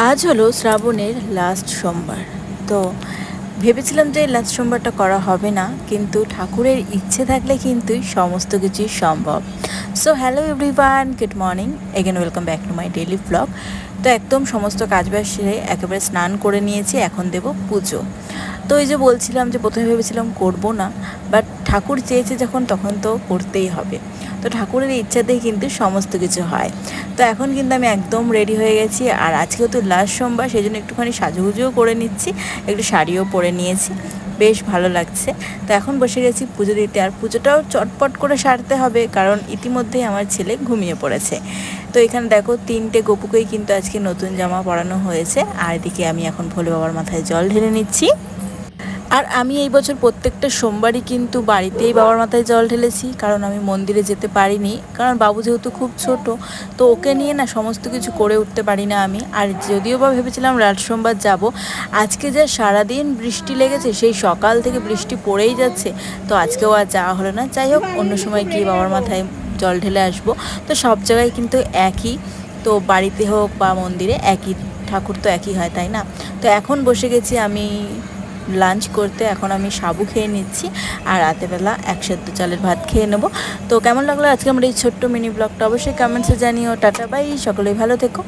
আজ হলো শ্রাবণের লাস্ট সোমবার। তো ভেবেছিলাম যে লাস্ট সোমবারটা করা হবে না, কিন্তু ঠাকুরের ইচ্ছে থাকলে কিন্তু সমস্ত কিছুই সম্ভব। So hello everyone, good morning, again welcome back to my daily blog. তো একদম সমস্ত কাজবাজ সেরে একেবারে স্নান করে নিয়েছি, এখন দেব পুজো। তো এই যে বলছিলাম যে প্রথমে ভেবেছিলাম করব না, বাট ঠাকুর চেয়েছে যখন তখন তো করতেই হবে। তো ঠাকুরের ইচ্ছাতেই কিন্তু সমস্ত কিছু হয়। তো এখন কিন্তু আমি একদম রেডি হয়ে গেছি, আর আজকেও তো লাস্ট সোমবার, সেই জন্য একটুখানি সাজুগুজুও করে নিচ্ছি, একটু শাড়িও পরে নিয়েছি, বেশ ভালো লাগছে। তো এখন বসে গেছি পুজো দিতে, আর পুজোটাও চটপট করে সারতে হবে, কারণ ইতিমধ্যেই আমার ছেলে ঘুমিয়ে পড়েছে। তো এখানে দেখো 3টে গপুকেই কিন্তু আজকে নতুন জামা পরানো হয়েছে, আর এদিকে আমি এখন ভোলে বাবার মাথায় জল ঢেলে নিচ্ছি। আর আমি এই বছর প্রত্যেকটা সোমবারই কিন্তু বাড়িতেই বাবার মাথায় জল ঢেলেছি, কারণ আমি মন্দিরে যেতে পারিনি, কারণ বাবু যেহেতু খুব ছোট, তো ওকে নিয়ে না সমস্ত কিছু করে উঠতে পারি না আমি। আর যদিও বা ভেবেছিলাম রাত সোমবার যাব, আজকে যা সারাদিন বৃষ্টি লেগেছে, সেই সকাল থেকে বৃষ্টি পড়েই যাচ্ছে, তো আজকেও আর যাওয়া হলো না। যাই হোক, অন্য সময় গিয়ে বাবার মাথায় জল ঢেলে আসবো। তো সব জায়গায় কিন্তু একই, তো বাড়িতে হোক বা মন্দিরে একই, ঠাকুর তো একই হয়, তাই না? তো এখন বসে গেছি আমি লাঞ্চ করতে। এখন আমি সাবু খেয়ে নিচ্ছি, আর রাতেবেলা এক সেদ্ধ চালের ভাত খেয়ে নেবো। তো কেমন লাগলো আজকে আমার এই ছোট্ট মিনি ব্লগটা অবশ্যই কমেন্টসে জানিও। টাটা বাই, সকলেই ভালো থেকো।